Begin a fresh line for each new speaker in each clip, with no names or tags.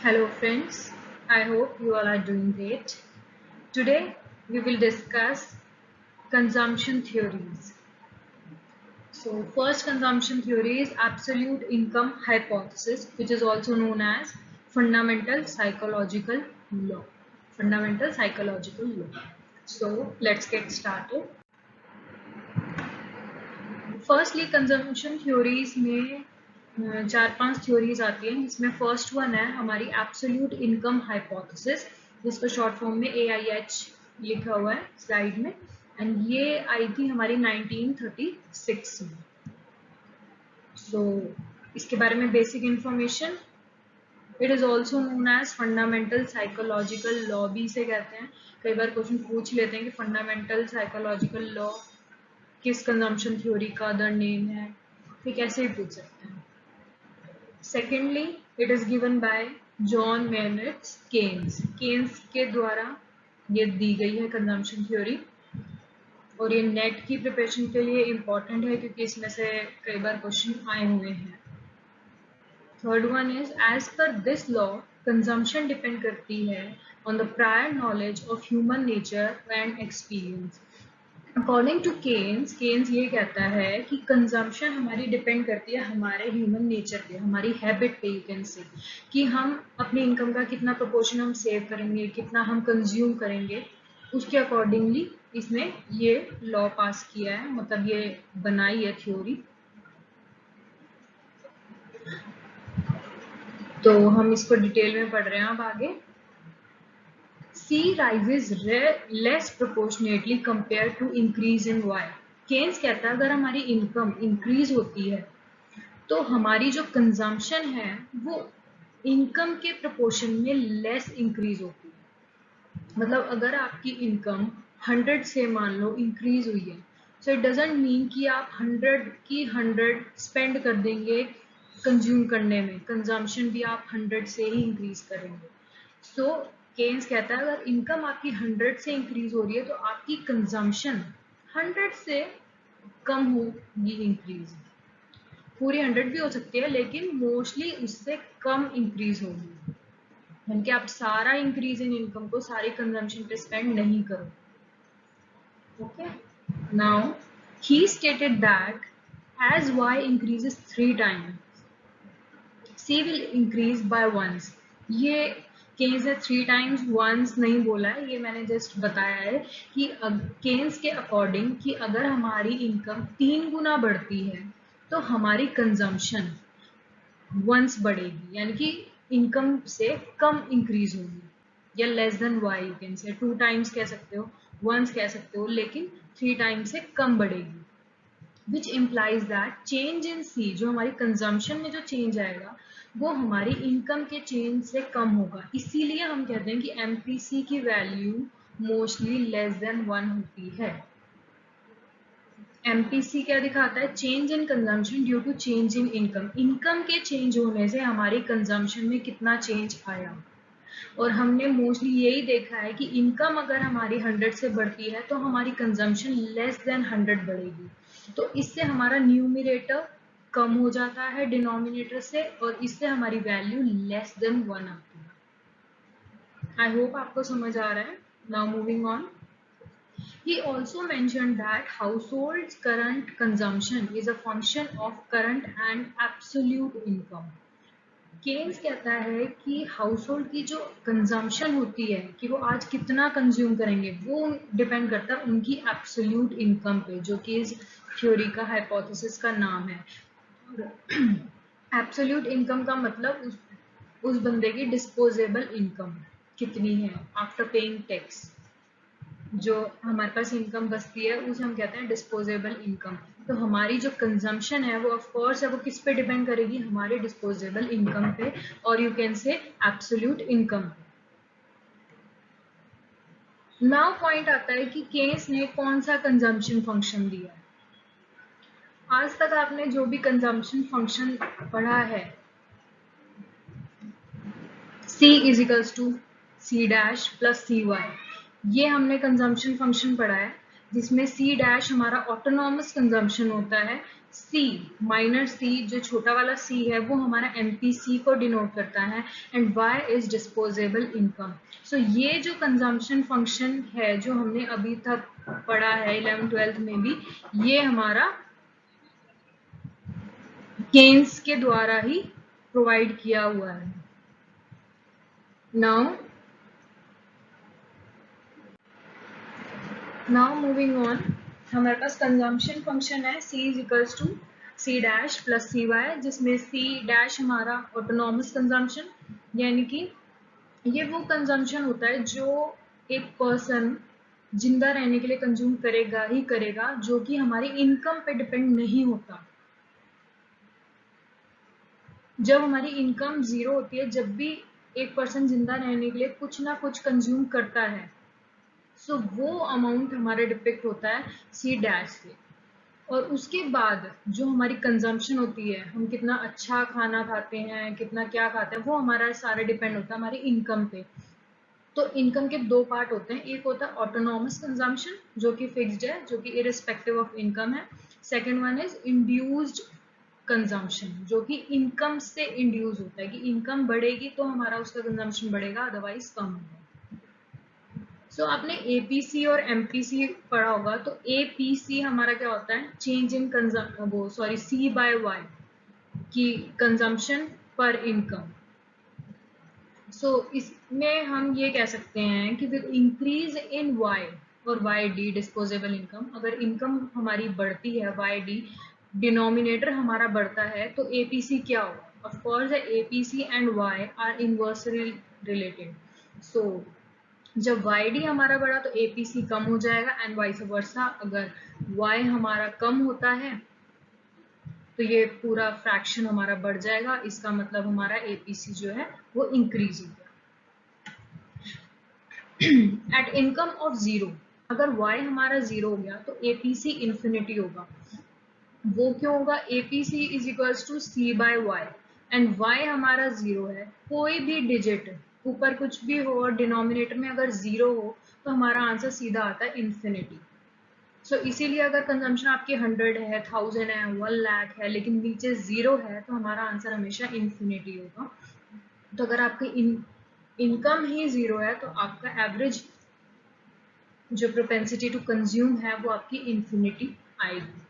Hello friends, I hope you all are doing great. Today we will discuss consumption theories. So first consumption theory is absolute income hypothesis, which is also known as fundamental psychological law. Fundamental psychological law. So let's get started. Firstly consumption theories में चार पांच theories आती हैं, जिसमें first one है हमारी absolute income hypothesis, जिसको short form में AIH लिखा हुआ है स्लाइड में, एंड ये आई थी हमारी 1936 में. सो इसके बारे में basic information. It is also known as fundamental psychological law भी इसे कहते हैं. कई बार क्वेश्चन पूछ लेते हैं कि फंडामेंटल साइकोलॉजिकल लॉ किस कंजम्पशन थ्योरी का अदर नेम है, फिर कैसे भी पूछ सकते हैं. Secondly it is given by John Maynard Keynes. Keynes के द्वारा ये दी गई है कंजम्पशन थ्योरी, और ये नेट की प्रिपरेशन के लिए इम्पॉर्टेंट है क्योंकि इसमें से कई बार क्वेश्चन आए हुए हैं. Third one is as per this law consumption depend करती है on the prior knowledge of human nature and experience. According to Keynes ये कहता है कि कंजम्पशन हमारी डिपेंड करती है हमारे ह्यूमन नेचर पे, हमारी हैबिट पे, यू कैन से, कि हम अपनी इनकम का कितना प्रोपोर्शन हम सेव करेंगे, कितना हम कंज्यूम करेंगे, उसके अकॉर्डिंगली इसने ये लॉ पास किया है, मतलब ये बनाई है थ्योरी. तो हम इसको डिटेल में पढ़ रहे हैं अब आगे. C rises less proportionately compared to increase in Y. Keynes कहता है अगर हमारी इनकम इंक्रीज होती है तो हमारी जो कंजम्पशन है वो इनकम के प्रोपोर्शन में लेस इंक्रीज होती है. मतलब अगर आपकी इनकम 100 से मान लो इंक्रीज हुई है, सो इट डजंट मीन कि आप 100 की 100 स्पेंड कर देंगे कंज्यूम करने में. कंजम्पशन भी आप 100 से ही इंक्रीज करेंगे. सो केन्स कहता है अगर इनकम आपकी 100 से इंक्रीज हो रही है तो आपकी कंजम्पशन 100 से कम होगी इंक्रीज. पूरी 100 भी हो सकती है लेकिन मोस्टली उससे कम इंक्रीज होगी, यानी कि आप सारा इंक्रीज इन इनकम को सारी कंजम्पशन पे स्पेंड नहीं करो. Okay, now he stated that as y increases 3 times C will increase by once. ये केन्स है 3 times once नहीं बोला है, ये मैंने जस्ट बताया है कि केन्स के अकॉर्डिंग कि अगर हमारी इनकम 3 गुना बढ़ती है तो हमारी कंजम्पशन once बढ़ेगी, यानी कि इनकम से कम इंक्रीज होगी, या less than y, you can से 2 times कह सकते हो, once कह सकते हो, लेकिन 3 times से कम बढ़ेगी. Which implies that change in C, जो हमारी कंजम्पशन में जो चेंज आएगा वो हमारी इनकम के चेंज से कम होगा. इसीलिए हम कहते हैं कि MPC की वैल्यू मोस्टली लेस देन 1 होती है. MPC क्या दिखाता है? Change in consumption due to change in income. Income के चेंज होने से हमारी कंजम्पशन में कितना चेंज आया. और हमने मोस्टली यही देखा है कि इनकम अगर हमारी 100 से बढ़ती है तो हमारी कंजम्पशन लेस देन 100 बढ़ेगी. तो इससे हमारा न्यूमरेटर कम हो जाता है डिनोमिनेटर से, और इससे हमारी वैल्यू लेस देन 1 आती है. आई होप आपको समझ आ रहा है. Now moving on. He also mentioned that household's current consumption is a function of current and absolute income. Keynes कहता है कि हाउस होल्ड की जो कंजम्पशन होती है कि वो आज कितना कंज्यूम करेंगे वो डिपेंड करता है उनकी एब्सोल्यूट इनकम पे, जो कि इस थ्योरी का हाइपोथेसिस का नाम है. एब्सोल्यूट इनकम का मतलब उस बंदे की डिस्पोजेबल इनकम कितनी है आफ्टर पेइंग टैक्स. जो हमारे पास इनकम बचती है उसे हम कहते हैं डिस्पोजेबल इनकम. तो हमारी जो कंजम्पशन है वो ऑफ कोर्स है वो किस पे डिपेंड करेगी? हमारे डिस्पोजेबल इनकम पे, और यू कैन से एब्सोल्यूट इनकम. नाउ पॉइंट आता है कि केन्स ने कौन सा कंजम्पशन फंक्शन दिया है. आज तक आपने जो भी कंजम्पशन फंक्शन पढ़ा है, C is equals to C dash plus CY, ये हमने कंजम्पशन फंक्शन पढ़ा है. जिसमें सी डैश हमारा ऑटोनॉमस कंजम्पशन होता है, सी माइनर सी जो छोटा वाला सी है वो हमारा एमपीसी को डिनोट करता है, and Y is disposable income. So ये जो कंजम्पशन फंक्शन है जो हमने अभी तक पढ़ा है 11th-12th में भी, ये हमारा केन्स के द्वारा ही प्रोवाइड किया हुआ है। नाउ मूविंग ऑन, हमारे पास कंजम्पशन फंक्शन है c is equals to C dash plus C Y, जिसमें सी डैश हमारा ऑटोनॉमस कंजम्पशन, यानी कि ये वो कंजम्पशन होता है जो एक पर्सन जिंदा रहने के लिए कंज्यूम करेगा ही करेगा, जो कि हमारी इनकम पे डिपेंड नहीं होता। जब हमारी इनकम जीरो होती है, जब भी एक पर्सन जिंदा रहने के लिए कुछ ना कुछ कंज्यूम करता है, सो वो अमाउंट हमारा डिपेक्ट होता है सी डैश से। और उसके बाद जो हमारी कंजम्पशन होती है, हम कितना अच्छा खाना खाते हैं, कितना क्या खाते हैं, वो हमारा सारा डिपेंड होता है हमारी इनकम पे। तो इनकम के दो पार्ट होते हैं, एक होता है ऑटोनॉमस कंजम्पशन जो कि फिक्स्ड है, जो कि इरिस्पेक्टिव ऑफ इनकम है। Second one is induced consumption, जो कि इनकम से इंड्यूस होता है कि इनकम बढ़ेगी तो हमारा उसका कंजम्पशन बढ़ेगा, अदरवाइज कम होगा। सो आपने एपीसी और एमपीसी पढ़ा होगा, तो एपीसी हमारा क्या होता है, change in C by Y की कंजम्पशन पर इनकम। सो इसमें हम ये कह सकते हैं कि विद इंक्रीज इन वाई और वाई डी डिस्पोजेबल इनकम, अगर इनकम हमारी बढ़ती है, वाई डी डिनोमिनेटर हमारा बढ़ता है, तो एपीसी क्या होगा? Of course APC and Y are inversely related. So जब वाई हमारा बढ़ा तो एपीसी कम हो जाएगा, एंड वाइस वर्सा, अगर वाई हमारा कम होता है तो ये पूरा फ्रैक्शन हमारा बढ़ जाएगा, इसका मतलब हमारा एपीसी जो है वो इंक्रीज हो गया। एट इनकम ऑफ जीरो, अगर वाई हमारा जीरो हो गया तो एपीसी इंफिनिटी होगा। वो क्यों होगा? APC is equals to C by Y, and Y हमारा जीरो है, कोई भी डिजिट ऊपर कुछ भी हो और डिनोमिनेटर में अगर जीरो हो तो हमारा आंसर सीधा आता है इंफिनिटी। सो इसीलिए अगर कंजम्पशन आपकी 100 है, 1000 है, 1 लाख है, लेकिन नीचे जीरो है, तो हमारा आंसर हमेशा इंफिनिटी होगा। तो अगर आपकी इनकम ही जीरो है तो आपका एवरेज जो प्रोपेंसिटी टू कंज्यूम है वो आपकी इंफिनिटी आएगी।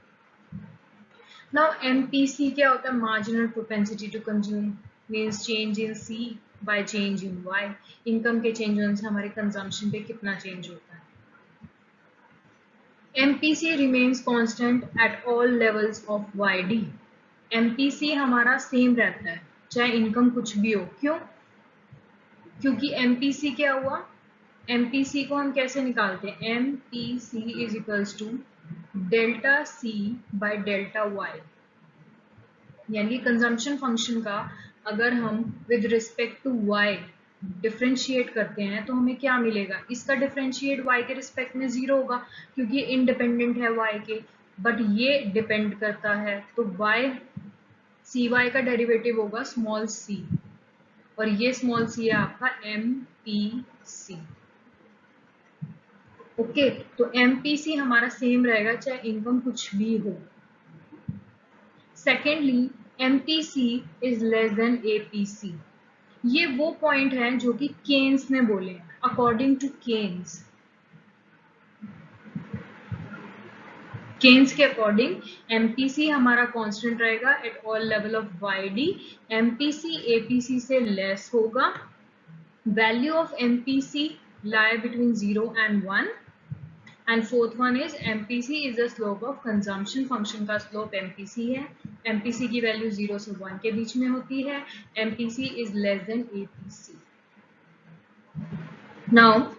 नाउ एमपीसी क्या होता है? Marginal propensity to consume means change in C by change in Y. Income के चेंज होने से हमारे कंजम्पशन पे कितना चेंज होता है। MPC remains constant at all levels of YD. MPC हमारा सेम रहता है चाहे इनकम कुछ भी हो। क्यों? क्योंकि MPC क्या हुआ? MPC को हम कैसे निकालते हैं? MPC is equals to delta C by delta Y, यानी कंजम्पशन फंक्शन का अगर हम with respect to Y differentiate करते हैं तो हमें क्या मिलेगा? इसका डिफ्रेंशिएट y के रिस्पेक्ट में जीरो होगा क्योंकि इंडिपेंडेंट है y के, बट ये डिपेंड करता है, तो y cy का डेरिवेटिव होगा स्मॉल c, और ये स्मॉल c है आपका MPC। ओके, तो MPC हमारा सेम रहेगा चाहे इनकम कुछ भी हो। Secondly, MPC is less than APC। ये वो पॉइंट है जो कि केन्स ने बोले हैं। अकॉर्डिंग टू केन्स के अकॉर्डिंग MPC हमारा कांस्टेंट रहेगा at all level of YD। MPC APC से लेस होगा। Value of MPC lie between 0 and 1, and fourth one is MPC is the slope of consumption function का slope MPC है। MPC की value 0 से 1 के बीच में होती है। MPC is less than APC। Now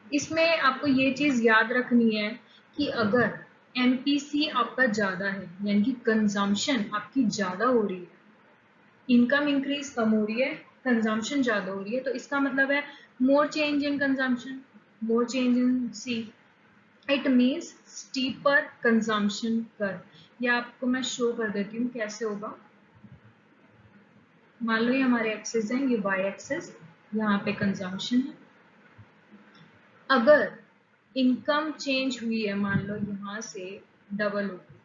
इसमें आपको ये चीज याद रखनी है कि अगर MPC आपका ज्यादा है, यानी कि कंजम्पशन आपकी ज्यादा हो रही है, इनकम इंक्रीज कम हो रही है, कंजम्पशन ज्यादा हो रही है, तो इसका मतलब है more change in consumption, more change in C। It means steeper consumption curve. या आपको मैं शो कर देती हूँ कैसे होगा। मान लो ये हमारे एक्सेस हैं, ये y एक्सेस, यहाँ पे कंजम्पशन है। अगर इनकम चेंज हुई है, मान लो यहाँ से डबल हो गई,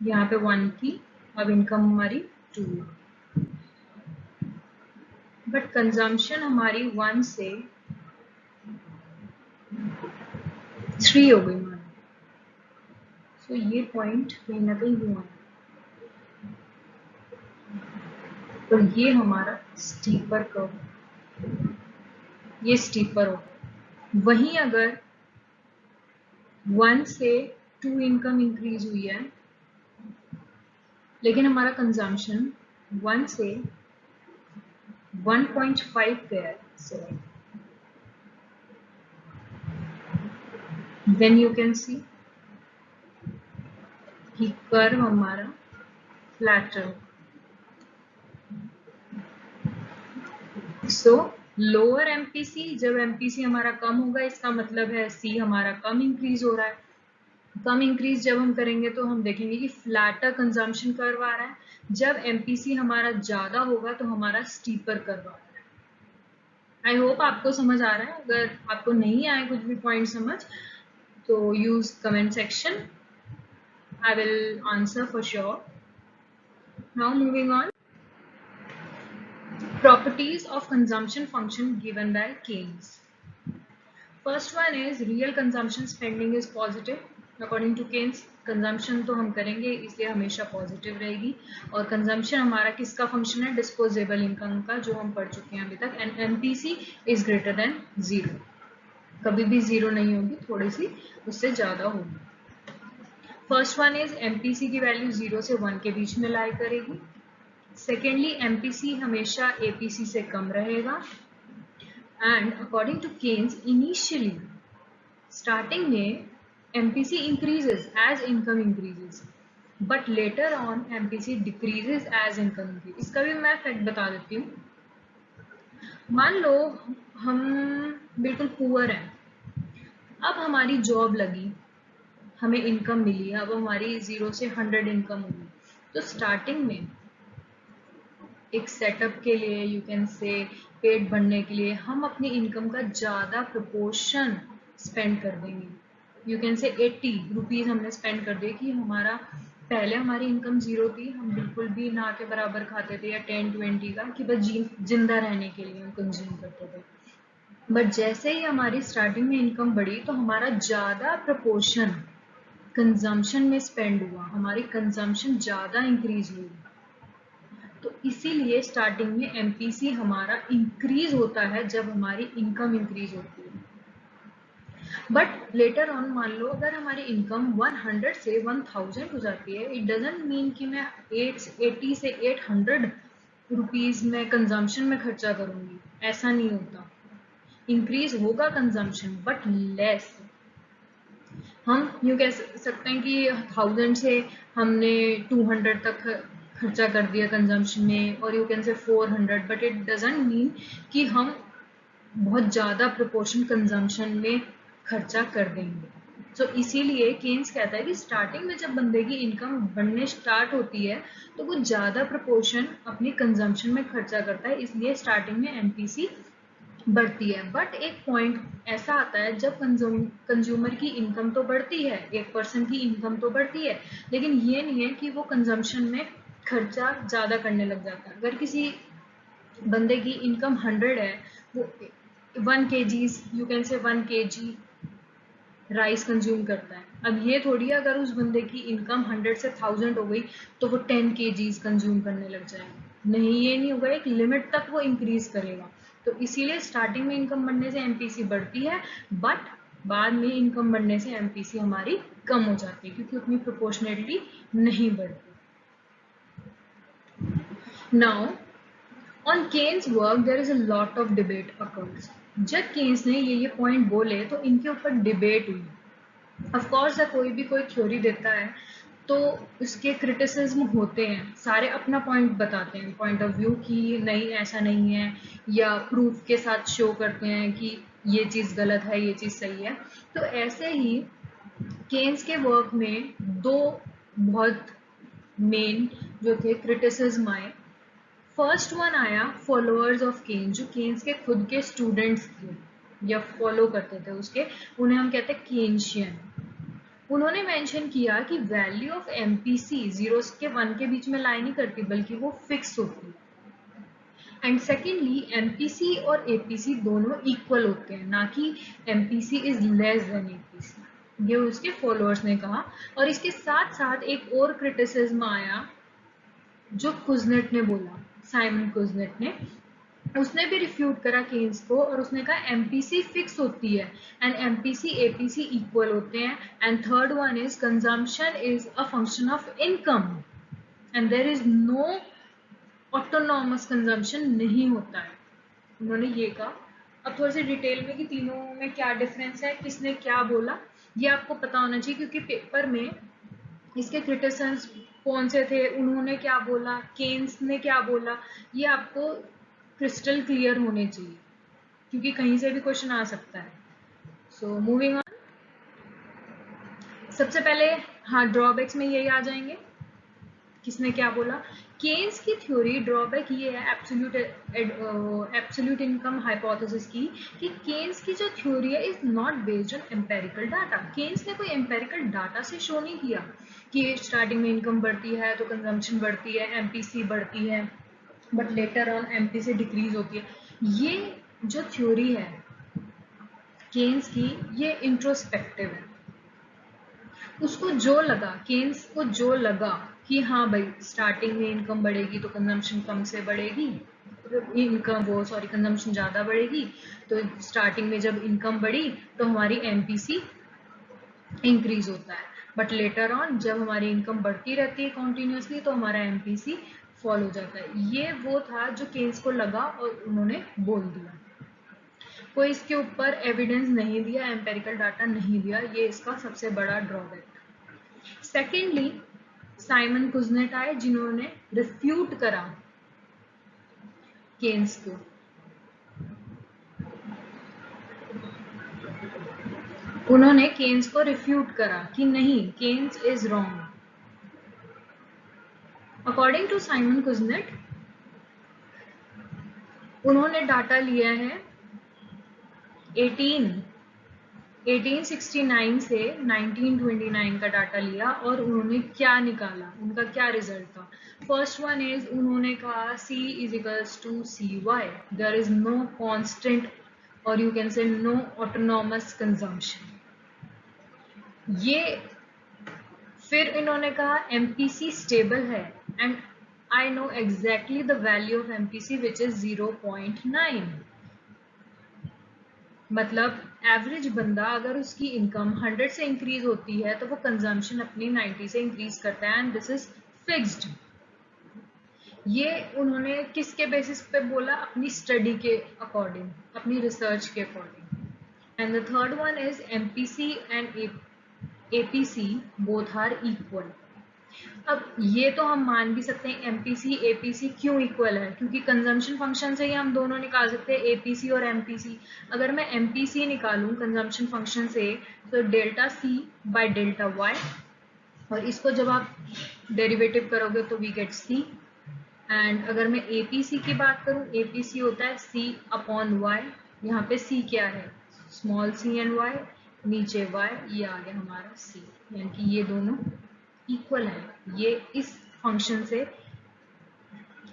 यहाँ पे 1 की, अब इनकम हमारी 2, बट कंजम्पशन हमारी 1 से 3 हो गई मान लो। तो ये पॉइंट कहीं ना कहीं हुआ, तो ये हमारा स्टीपर कर्व, ये स्टीपर होगा। वहीं अगर 1 से 2 इनकम इंक्रीज हुई है, लेकिन हमारा कंजम्पशन 1 से 1.5 गया है, then you can see कि कर्व हमारा फ्लैटर। सो लोअर एमपीसी, जब एमपीसी हमारा कम होगा इसका मतलब है सी हमारा कम इंक्रीज हो रहा है। कम इंक्रीज जब हम करेंगे तो हम देखेंगे कि फ्लैटर कंजम्पशन कर्व आ रहा है। जब एमपीसी हमारा ज्यादा होगा तो हमारा स्टीपर कर्व आ रहा है। आई होप आपको समझ आ रहा है। अगर आपको नहीं आए कुछ भी पॉइंट समझ तो use comment section, I will answer for sure. Now moving on. Properties of consumption function given by Keynes. First one is real consumption spending is positive. According to Keynes, consumption तो हम करेंगे इसलिए हमेशा positive रहेगी। और consumption हमारा किसका function है? डिस्पोजेबल इनकम का, जो हम पढ़ चुके हैं अभी तक। And MPC is greater than 0, कभी भी 0 नहीं होगी, थोड़ी सी उससे ज्यादा होगी। फर्स्ट वन इज एमपीसी की वैल्यू 0 से 1 के बीच में लाई करेगी। सेकेंडली एमपीसी हमेशा एपीसी से कम रहेगा। And according to Keynes initially starting में MPC increases as income increases, but later on MPC decreases as income increase. इसका भी मैं फैक्ट बता देती हूँ। मान लो हम बिल्कुल पुअर हैं, अब हमारी जॉब लगी, हमें इनकम मिली, अब हमारी 0 से 100 इनकम होगी। तो स्टार्टिंग में एक सेटअप के लिए, यू कैन से पेट भरने के लिए, हम अपनी इनकम का ज़्यादा प्रोपोर्शन स्पेंड कर देंगे। यू कैन से 80 रुपीज़ हमने स्पेंड कर दिए कि हमारा पहले हमारी इनकम 0 थी, हम बिल्कुल भी ना के बराबर खाते थे, या 10-20 का, कि बस जिंदा रहने के लिए हम कंज्यूम करते थे। बट जैसे ही हमारी स्टार्टिंग में इनकम बढ़ी तो हमारा ज़्यादा प्रोपोर्शन कंजम्पशन में स्पेंड हुआ, हमारी कंजम्पशन ज़्यादा इंक्रीज हुई। तो इसीलिए स्टार्टिंग में एमपीसी हमारा इंक्रीज होता है जब हमारी इनकम इंक्रीज होती है। बट लेटर ऑन मान लो अगर हमारी इनकम 100 से 1000 हो जाती है, इट डजंट मीन कि मैं 80 से 800 रुपीज में कंजम्पशन में खर्चा करूंगी, ऐसा नहीं होता। इंक्रीज होगा कंजम्पशन बट लेस। हम यूँ कह सकते हैं कि 1000 से हमने 200 तक खर्चा कर दिया कंजम्पशन में, और यू कैन से 400, बट इट डजंट मीन कि हम बहुत ज़्यादा प्रोपोर्शन कंजम्पशन में खर्चा कर देंगे। तो इसीलिए केन्स कहता है कि स्टार्टिंग में जब बंदे की इनकम बढ़ने स्टार्ट होती है तो वो ज़्यादा प्रोपोर्शन अपनी कंजम्पशन में खर्चा करता है, इसलिए स्टार्टिंग में एमपीसी बढ़ती है। बट एक पॉइंट ऐसा आता है जब कंज्यूमर की इनकम तो बढ़ती है, एक पर्सन की इनकम तो बढ़ती है, लेकिन ये नहीं है कि वो कंजम्पशन में खर्चा ज़्यादा करने लग जाता है। अगर किसी बंदे की इनकम 100 है, वो 1 kg, यू कैन से 1 kg राइस कंज्यूम करता है। अब ये थोड़ी अगर उस बंदे की इनकम 100 से 1000 हो गई तो वो 10 kg कंज्यूम करने लग जाएगा, नहीं, ये नहीं होगा। एक लिमिट तक वो इंक्रीज करेगा। तो इसीलिए स्टार्टिंग में इनकम बढ़ने से एमपीसी बढ़ती है, बट बाद में इनकम बढ़ने से एमपीसी हमारी कम हो जाती है, क्योंकि उतनी प्रोपोर्शनेटली नहीं बढ़ती। Now on Keynes work there is a lot of debate occurs. जब केन्स ने ये पॉइंट बोले तो इनके ऊपर डिबेट हुई। ऑफ कोर्स कोई भी कोई थ्योरी देता है तो उसके क्रिटिसिज्म होते हैं, सारे अपना पॉइंट बताते हैं, पॉइंट ऑफ व्यू कि नहीं ऐसा नहीं है, या प्रूफ के साथ शो करते हैं कि ये चीज़ गलत है, ये चीज़ सही है। तो ऐसे ही केन्स के वर्क में दो बहुत मेन जो थे क्रिटिसिज्म आए। फर्स्ट वन आया फॉलोअर्स ऑफ केन्स, जो केन्स के खुद के स्टूडेंट्स थे। या फॉलो करते थे उसके, उन्हें हम कहते हैं केन्शियन। उन्होंने मेंशन किया कि वैल्यू ऑफ एमपीसी 0 के 1 के बीच में लाई नहीं करती, बल्कि वो फिक्स होती है। एंड सेकेंडली एमपीसी और एपीसी दोनों इक्वल होते हैं, ना कि MPC is less than APC, ये उसके फॉलोअर्स ने कहा। और इसके साथ साथ एक और क्रिटिसिज्म आया जो कुजनेट ने बोला, साइमन कुजनेट ने, उसने भी रिफ्यूट करा केन्स को, और उसने कहा एमपीसी फिक्स होती है एंड एमपीसी एपीसी इक्वल होते हैं। And third one is consumption is a function of income and there is no autonomous consumption नहीं होता है, उन्होंने ये कहा। अब थोड़ी सी डिटेल में कि तीनों में क्या डिफरेंस है, किसने क्या बोला, ये आपको पता होना चाहिए, क्योंकि पेपर में इसके क्रिटिसिज्म कौन से थे, उन्होंने क्या बोला, केन्स ने क्या बोला, ये आपको क्रिस्टल क्लियर होने चाहिए, क्योंकि कहीं से भी क्वेश्चन आ सकता है। सो मूविंग ऑन, सबसे पहले हाँ ड्रॉबैक्स में यही आ जाएंगे, किसने क्या बोला। केन्स की थ्योरी ड्रॉबैक ये है एब्सोल्यूट इनकम हाइपोथेसिस की, कि केन्स की जो थ्योरी है is not based on empirical data. Keynes ने कोई एम्पेरिकल डाटा से शो नहीं किया कि स्टार्टिंग में इनकम बढ़ती है तो कंजम्पशन बढ़ती है, एमपीसी बढ़ती है, but later on MPC decrease होती है। ये जो थ्योरी है केन्स की, ये इंट्रोस्पेक्टिव है। उसको जो लगा, केन्स को जो लगा कि हाँ भाई स्टार्टिंग में इनकम बढ़ेगी तो कंजम्पशन कम से बढ़ेगी, कंजम्पशन ज़्यादा बढ़ेगी, तो स्टार्टिंग में जब इनकम बढ़ी तो हमारी एमपीसी इंक्रीज होता है, बट लेटर ऑन जब हमारी इनकम बढ़ती रहती है कॉन्टिन्यूसली तो हमारा एमपीसी फॉल हो जाता है। ये वो था जो केन्स को लगा और उन्होंने बोल दिया। कोई इसके ऊपर एविडेंस नहीं दिया, एम्पेरिकल डाटा नहीं दिया, ये इसका सबसे बड़ा ड्रॉबैक। सेकेंडली साइमन कुजनेट आए जिन्होंने रिफ्यूट करा केन्स को। उन्होंने केन्स को रिफ्यूट करा कि नहीं, Keynes is wrong. According to Simon Kuznets, उन्होंने डाटा लिया है 1869 से 1929 का डाटा लिया, और उन्होंने क्या निकाला, उनका क्या रिजल्ट था। फर्स्ट वन इज उन्होंने कहा C is equals to CY, there is no constant और you can say no autonomous consumption. ये फिर इन्होंने कहा MPC स्टेबल है and I know exactly the value of MPC which is 0.9। मतलब एवरेज बंदा अगर उसकी इनकम 100 से इंक्रीज होती है तो वो कंजम्पशन अपनी 90 से इंक्रीज करता है एंड दिस इज फिक्स्ड। ये उन्होंने किसके बेसिस पे बोला, अपनी स्टडी के अकॉर्डिंग, अपनी रिसर्च के according. And the third one is MPC and APC both are equal. अब ये तो हम मान भी सकते हैं MPC APC क्यों इक्वल है, क्योंकि कंजम्पशन फंक्शन से ही हम दोनों निकाल सकते हैं APC और MPC। अगर मैं MPC निकालूं कंजम्पशन फंक्शन से तो delta C by delta Y, और इसको जब आप डेरिवेटिव करोगे तो वी गेट C। एंड अगर मैं APC की बात करूं, APC होता है C अपॉन Y, यहाँ पे C क्या है, स्मॉल c एंड y, नीचे y, ये आ गया हमारा C, यानी कि ये दोनों इक्वल है। ये इस फंक्शन से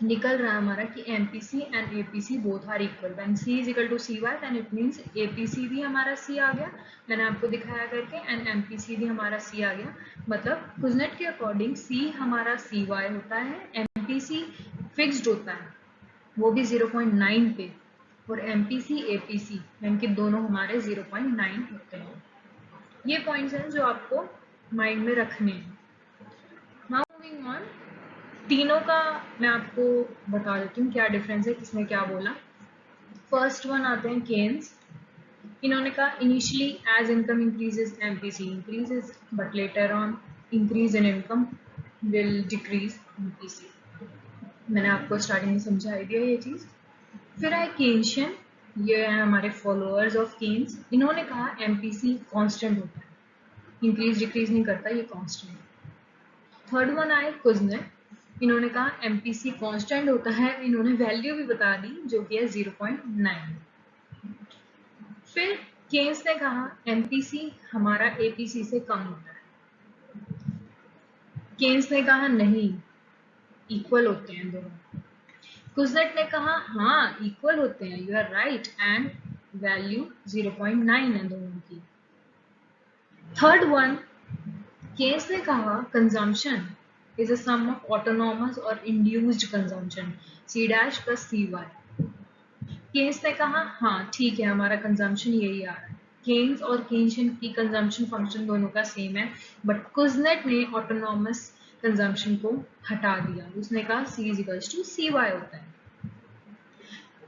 निकल रहा है हमारा कि MPC and APC both are equal. When C is equal to CY then it means APC भी हमारा C आ गया, मैंने आपको दिखाया करके, एंड MPC भी हमारा C आ गया। मतलब कुजनेट के अकॉर्डिंग C हमारा CY होता है, MPC फिक्स्ड होता है वो भी 0.9 पे, और MPC APC यानी कि दोनों हमारे 0.9 होते हैं। ये पॉइंट्स हैं जो आपको माइंड में रखने हैं। नाउ मूविंग ऑन, तीनों का मैं आपको बता देती हूँ क्या डिफरेंस है, किसने क्या बोला। फर्स्ट वन आते हैं केन्स। इन्होंने कहा initially as income increases MPC increases, but later on increase in income will decrease MPC। मैंने आपको स्टार्टिंग में समझा दिया ये चीज। फिर आए केन्शियन, ये है हमारे फॉलोअर्स ऑफ केन्स। इन्होंने कहा MPC कांस्टेंट होता है, इंक्रीज डिक्रीज नहीं करता, ये कांस्टेंट है। थर्ड वन आए कुजनेट, इन्होंने कहा MPC कांस्टेंट होता है, इन्होंने वैल्यू भी बता दी जो कि है 0.9। फिर केन्स ने कहा एमपीसी हमारा एपीसी से कम होता है। केन्स ने कहा नहीं, इक्वल होते हैं दोनों। कुजनेट ने कहा हाँ इक्वल होते हैं, you are right, and value 0.9 है दोनों की। थर्ड वन, केन्स ने कहा consumption is a sum of autonomous और induced consumption C dash plus C Y. Keynes ने कहा हाँ ठीक है, हमारा कंजम्पशन यही आ रहा है। केन्स और केन्शियन की कंजम्पशन फंक्शन दोनों का सेम है, बट कुजनेट ने ऑटोनॉमस कंजम्पशन को हटा दिया, उसने कहा C is equals to C Y होता है।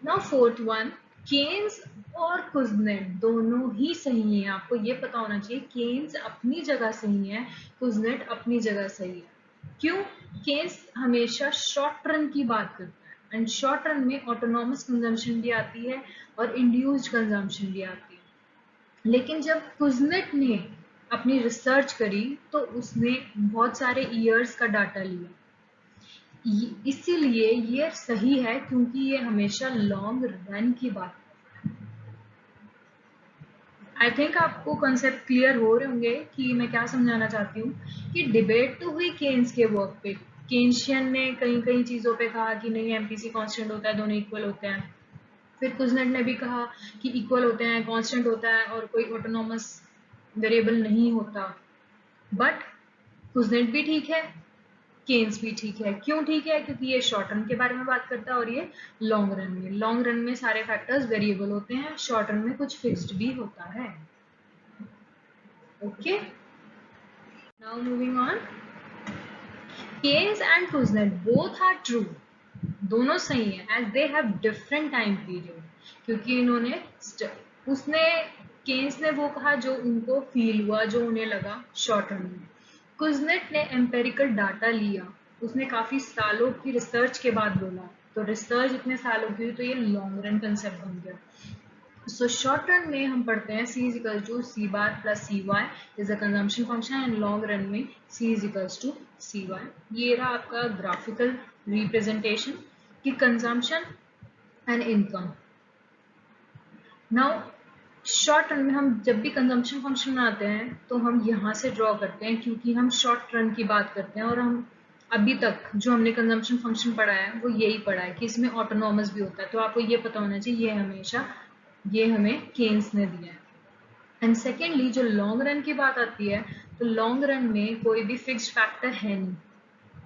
नाउ फोर्थ वन, केन्स और कुजनेट दोनों ही सही हैं। आपको ये पता होना चाहिए केन्स अपनी जगह सही है, कुजनेट अपनी जगह सही है। क्यों? केन्स हमेशा शॉर्ट रन की बात करता है, एंड शॉर्ट रन में ऑटोनॉमस कंजम्पशन भी आती है और इंड्यूस्ड कंजम्पशन भी आती है। लेकिन जब कुजनेट ने अपनी रिसर्च करी तो उसने बहुत सारे ईयर्स का डाटा लिया, इसीलिए ये सही है क्योंकि ये हमेशा लॉन्ग रन की बात है। आई थिंक आपको कॉन्सेप्ट क्लियर हो रहे होंगे कि मैं क्या समझाना चाहती हूँ कि डिबेट तो हुई केन्स के वर्क पे। केन्शियन ने कई कई चीजों पे कहा कि नहीं एमपीसी कांस्टेंट होता है, दोनों इक्वल होते हैं। फिर कुजनेट ने भी कहा कि इक्वल होते हैं, कांस्टेंट होता है और कोई ऑटोनॉमस वेरिएबल नहीं होता। बट कुजनेट भी ठीक है, केन्स भी ठीक है। क्यों ठीक है? क्योंकि ये शॉर्ट रन के बारे में बात करता है और ये लॉन्ग रन में। लॉन्ग रन में सारे फैक्टर्स वेरिएबल होते हैं, शॉर्ट रन में कुछ फिक्स्ड भी होता है। Okay, now moving on. Keynes and Kuznets both are true, दोनों सही है, as they have different time period. क्योंकि इन्होंने उसने केन्स ने वो कहा जो उनको फील हुआ, जो उन्हें लगा शॉर्ट रन में। कुजनेट ने एम्पेरिकल डाटा लिया, उसने काफी सालों की रिसर्च के बाद बोला, तो रिसर्च इतने सालों की हुई तो ये लॉन्ग रन कंसेप्ट बन गया। सो शॉर्ट रन में हम पढ़ते हैं C is equals to C bar plus CY is a consumption function, and long run में C is equals to CY। ये रहा आपका ग्राफिकल रिप्रेजेंटेशन कि consumption and income. Now short run में हम जब भी कंजम्पशन फंक्शन बनाते हैं तो हम यहाँ से ड्रॉ करते हैं, क्योंकि हम शॉर्ट रन की बात करते हैं और हम अभी तक जो हमने कंजम्पशन फंक्शन पढ़ा है वो यही पढ़ा है कि इसमें ऑटोनॉमस भी होता है। तो आपको ये पता होना चाहिए ये हमेशा ये हमें केन्स ने दिया है। एंड सेकेंडली जो लॉन्ग रन की बात आती है तो लॉन्ग रन में कोई भी फिक्स्ड फैक्टर है नहीं,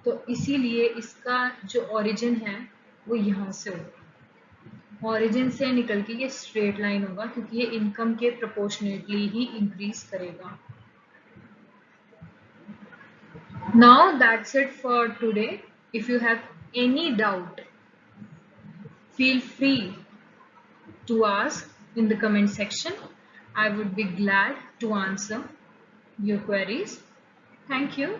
तो इसीलिए इसका जो ओरिजिन है वो यहाँ से होगा। ओरिजिन से निकल के ये स्ट्रेट लाइन होगा क्योंकि ये इनकम के प्रोपोर्शनेटली ही इंक्रीज करेगा। Now that's it for today. If you have any doubt feel free to ask in the comment section. I would be glad to answer your queries. Thank you.